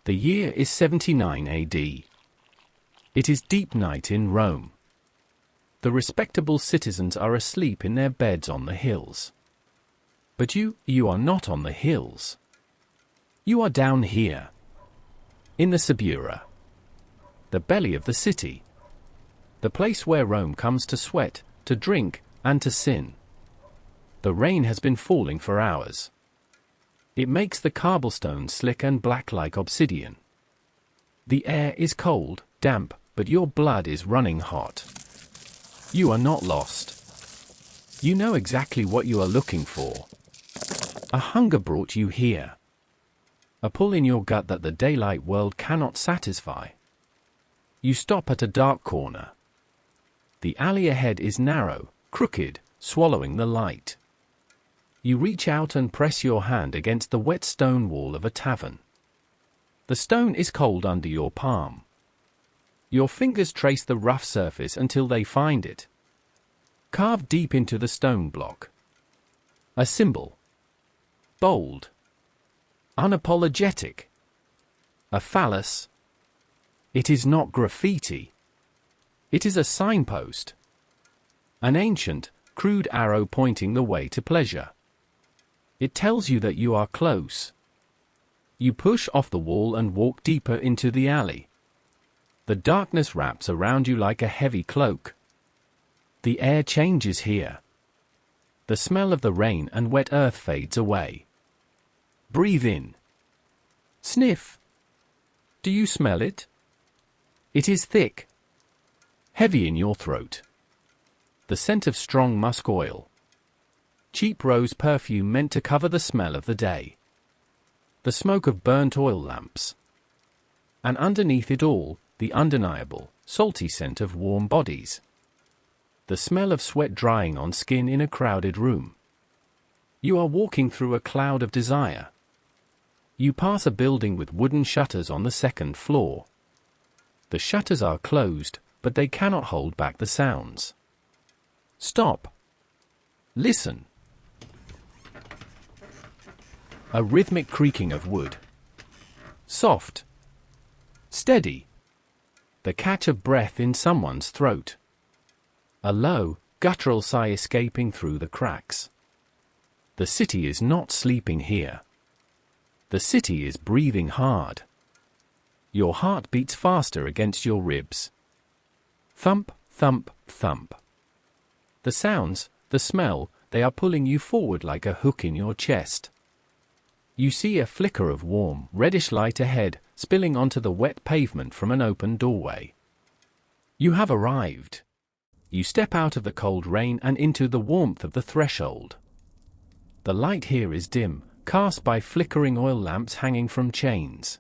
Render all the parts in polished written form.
The year is 79 AD. It is deep night in Rome. The respectable citizens are asleep in their beds on the hills. But you are not on the hills. You are down here. In the Subura. The belly of the city. The place where Rome comes to sweat, to drink, and to sin. The rain has been falling for hours. It makes the cobblestones slick and black like obsidian. The air is cold, damp, but your blood is running hot. You are not lost. You know exactly what you are looking for. A hunger brought you here. A pull in your gut that the daylight world cannot satisfy. You stop at a dark corner. The alley ahead is narrow, crooked, swallowing the light. You reach out and press your hand against the wet stone wall of a tavern. The stone is cold under your palm. Your fingers trace the rough surface until they find it. Carved deep into the stone block. A symbol. Bold. Unapologetic. A phallus. It is not graffiti. It is a signpost. An ancient, crude arrow pointing the way to pleasure. It tells you that you are close. You push off the wall and walk deeper into the alley. The darkness wraps around you like a heavy cloak. The air changes here. The smell of the rain and wet earth fades away. Breathe in. Sniff. Do you smell it? It is thick. Heavy in your throat. The scent of strong musk oil. Cheap rose perfume meant to cover the smell of the day. The smoke of burnt oil lamps. And underneath it all, the undeniable, salty scent of warm bodies. The smell of sweat drying on skin in a crowded room. You are walking through a cloud of desire. You pass a building with wooden shutters on the second floor. The shutters are closed, but they cannot hold back the sounds. Stop. Listen. A rhythmic creaking of wood. Soft. Steady. The catch of breath in someone's throat. A low, guttural sigh escaping through the cracks. The city is not sleeping here. The city is breathing hard. Your heart beats faster against your ribs. Thump, thump, thump. The sounds, the smell, they are pulling you forward like a hook in your chest. You see a flicker of warm, reddish light ahead, spilling onto the wet pavement from an open doorway. You have arrived. You step out of the cold rain and into the warmth of the threshold. The light here is dim, cast by flickering oil lamps hanging from chains.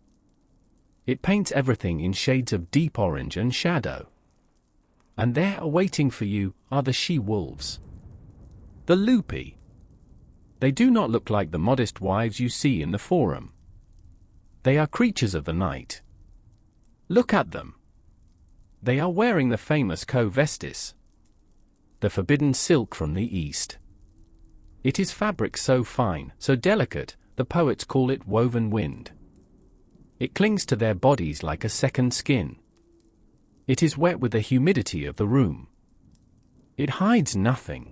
It paints everything in shades of deep orange and shadow. And there awaiting for you are the she-wolves. The lupi. They do not look like the modest wives you see in the forum. They are creatures of the night. Look at them. They are wearing the famous Coa Vestis, the forbidden silk from the East. It is fabric so fine, so delicate, the poets call it woven wind. It clings to their bodies like a second skin. It is wet with the humidity of the room. It hides nothing.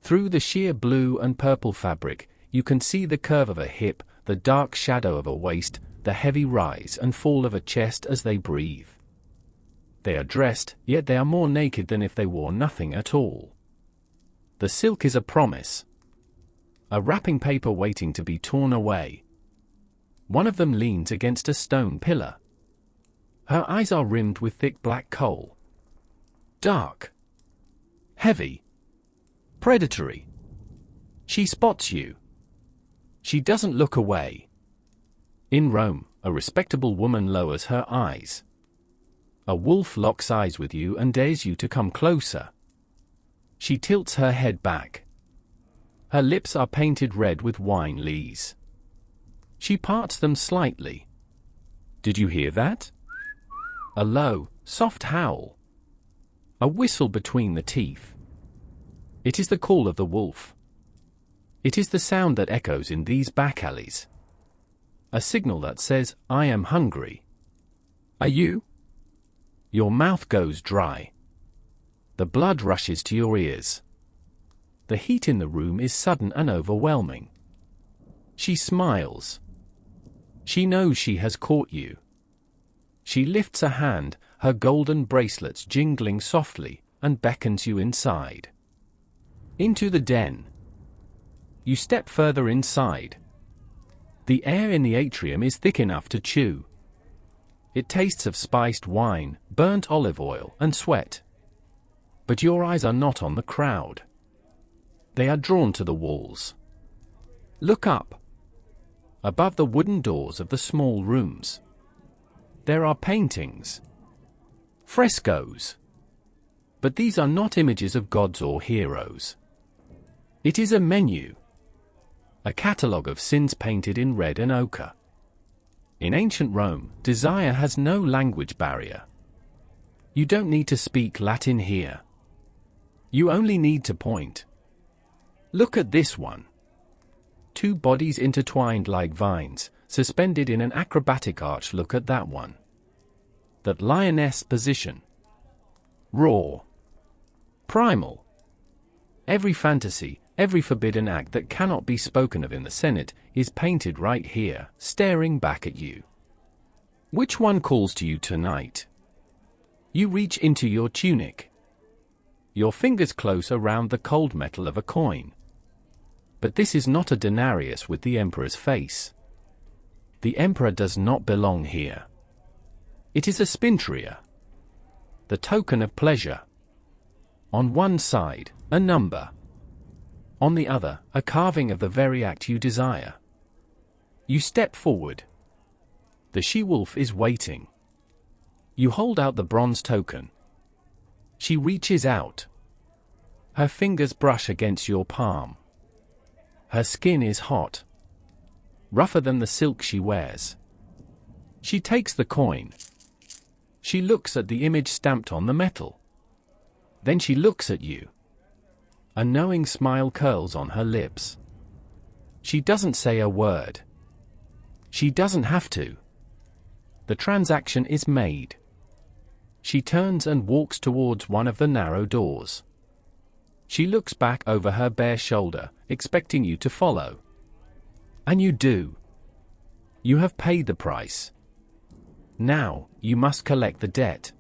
Through the sheer blue and purple fabric, you can see the curve of a hip, the dark shadow of a waist, the heavy rise and fall of a chest as they breathe. They are dressed, yet they are more naked than if they wore nothing at all. The silk is a promise. A wrapping paper waiting to be torn away. One of them leans against a stone pillar. Her eyes are rimmed with thick black kohl. Dark. Heavy. Predatory. She spots you. She doesn't look away. In Rome, a respectable woman lowers her eyes. A wolf locks eyes with you and dares you to come closer. She tilts her head back. Her lips are painted red with wine lees. She parts them slightly. Did you hear that? A low, soft howl. A whistle between the teeth. It is the call of the wolf. It is the sound that echoes in these back alleys. A signal that says, I am hungry. Are you? Your mouth goes dry. The blood rushes to your ears. The heat in the room is sudden and overwhelming. She smiles. She knows she has caught you. She lifts a hand, her golden bracelets jingling softly, and beckons you inside. Into the den. You step further inside. The air in the atrium is thick enough to chew. It tastes of spiced wine, burnt olive oil, and sweat. But your eyes are not on the crowd. They are drawn to the walls. Look up. Above the wooden doors of the small rooms. There are paintings. Frescoes. But these are not images of gods or heroes. It is a menu. A catalogue of sins painted in red and ochre. In ancient Rome, desire has no language barrier. You don't need to speak Latin here. You only need to point. Look at this one. Two bodies intertwined like vines, suspended in an acrobatic arch. Look at that one. That lioness position. Raw. Primal. Every fantasy, every forbidden act that cannot be spoken of in the Senate is painted right here, staring back at you. Which one calls to you tonight? You reach into your tunic. Your fingers close around the cold metal of a coin. But this is not a denarius with the emperor's face. The emperor does not belong here. It is a Spintria. The token of pleasure. On one side, a number. On the other, a carving of the very act you desire. You step forward. The she-wolf is waiting. You hold out the bronze token. She reaches out. Her fingers brush against your palm. Her skin is hot. Rougher than the silk she wears. She takes the coin. She looks at the image stamped on the metal. Then she looks at you. A knowing smile curls on her lips. She doesn't say a word. She doesn't have to. The transaction is made. She turns and walks towards one of the narrow doors. She looks back over her bare shoulder, expecting you to follow. And you do. You have paid the price. Now, you must collect the debt.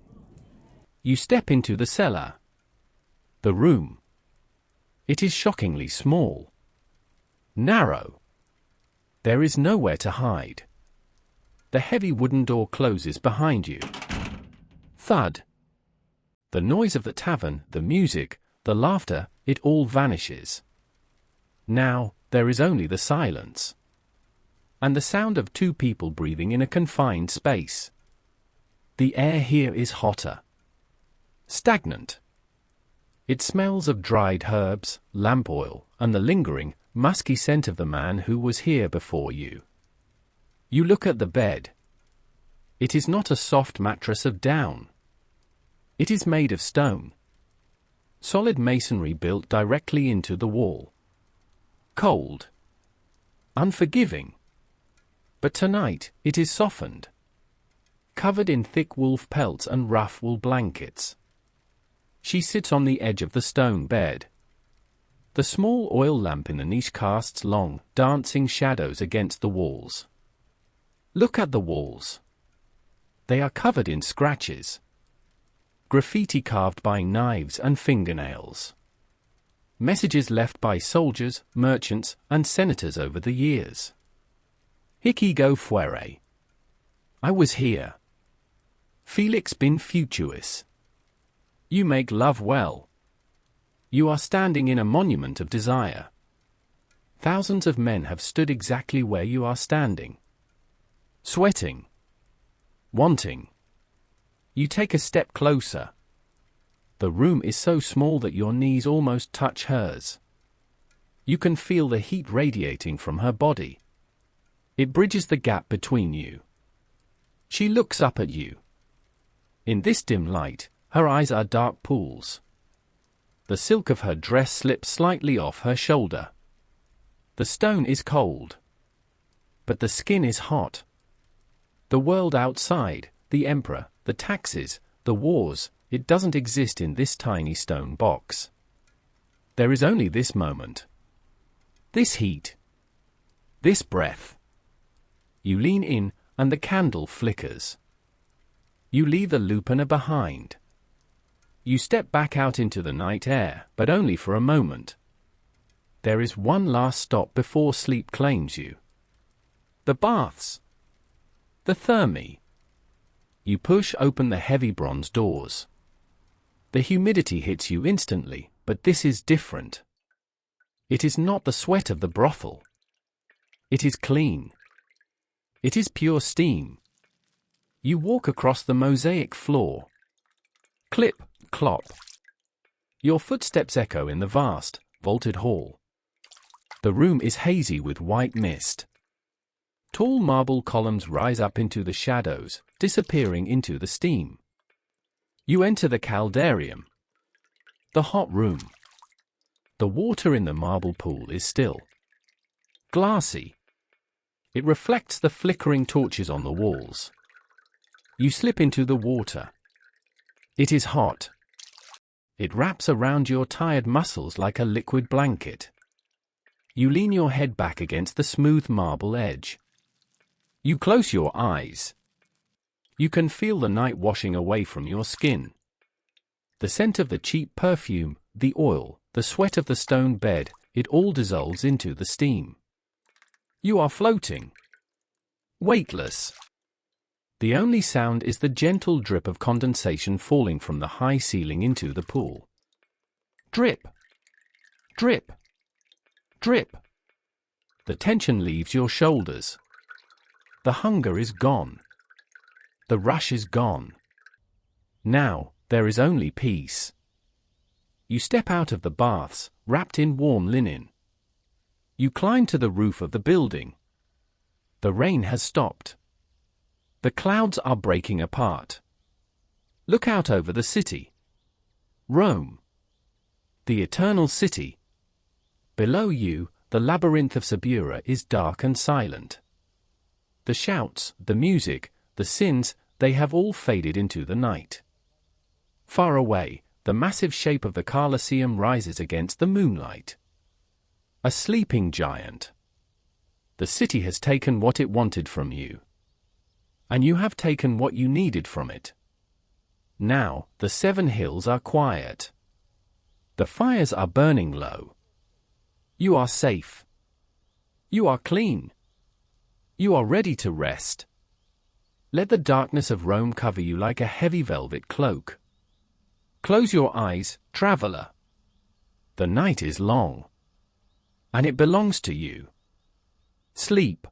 You step into the cellar. The room. It is shockingly small. Narrow. There is nowhere to hide. The heavy wooden door closes behind you. Thud. The noise of the tavern, the music, the laughter, it all vanishes. Now, there is only the silence. And the sound of two people breathing in a confined space. The air here is hotter. Stagnant. It smells of dried herbs, lamp oil, and the lingering, musky scent of the man who was here before you. You look at the bed. It is not a soft mattress of down. It is made of stone. Solid masonry built directly into the wall. Cold. Unforgiving. But tonight, it is softened. Covered in thick wolf pelts and rough wool blankets. She sits on the edge of the stone bed. The small oil lamp in the niche casts long, dancing shadows against the walls. Look at the walls. They are covered in scratches. Graffiti carved by knives and fingernails. Messages left by soldiers, merchants, and senators over the years. Hic go fuere. I was here. Felix bin futuis. You make love well. You are standing in a monument of desire. Thousands of men have stood exactly where you are standing. Sweating. Wanting. You take a step closer. The room is so small that your knees almost touch hers. You can feel the heat radiating from her body. It bridges the gap between you. She looks up at you. In this dim light, her eyes are dark pools. The silk of her dress slips slightly off her shoulder. The stone is cold. but the skin is hot. The world outside, the emperor, the taxes, the wars, it doesn't exist in this tiny stone box. There is only this moment. This heat. This breath. You lean in, and the candle flickers. You leave the Lupina behind. You step back out into the night air, but only for a moment. There is one last stop before sleep claims you. The baths. The thermi. You push open the heavy bronze doors. The humidity hits you instantly, but this is different. It is not the sweat of the brothel. It is clean. It is pure steam. You walk across the mosaic floor. Clip, clop. Your footsteps echo in the vast, vaulted hall. The room is hazy with white mist. Tall marble columns rise up into the shadows, disappearing into the steam. You enter the caldarium. The hot room. The water in the marble pool is still. Glassy. It reflects the flickering torches on the walls. You slip into the water. It is hot. It wraps around your tired muscles like a liquid blanket. You lean your head back against the smooth marble edge. You close your eyes. You can feel the night washing away from your skin. The scent of the cheap perfume, the oil, the sweat of the stone bed, it all dissolves into the steam. You are floating. Weightless. The only sound is the gentle drip of condensation falling from the high ceiling into the pool. Drip. Drip. Drip. The tension leaves your shoulders. The hunger is gone. The rush is gone. Now, there is only peace. You step out of the baths, wrapped in warm linen. You climb to the roof of the building. The rain has stopped. The clouds are breaking apart. Look out over the city. Rome. The eternal city. Below you, the labyrinth of Subura is dark and silent. The shouts, the music, the sins, they have all faded into the night. Far away, the massive shape of the Colosseum rises against the moonlight. A sleeping giant. The city has taken what it wanted from you. And you have taken what you needed from it. Now, the 7 hills are quiet. The fires are burning low. You are safe. You are clean. You are ready to rest. Let the darkness of Rome cover you like a heavy velvet cloak. Close your eyes, traveler. The night is long. And it belongs to you. Sleep.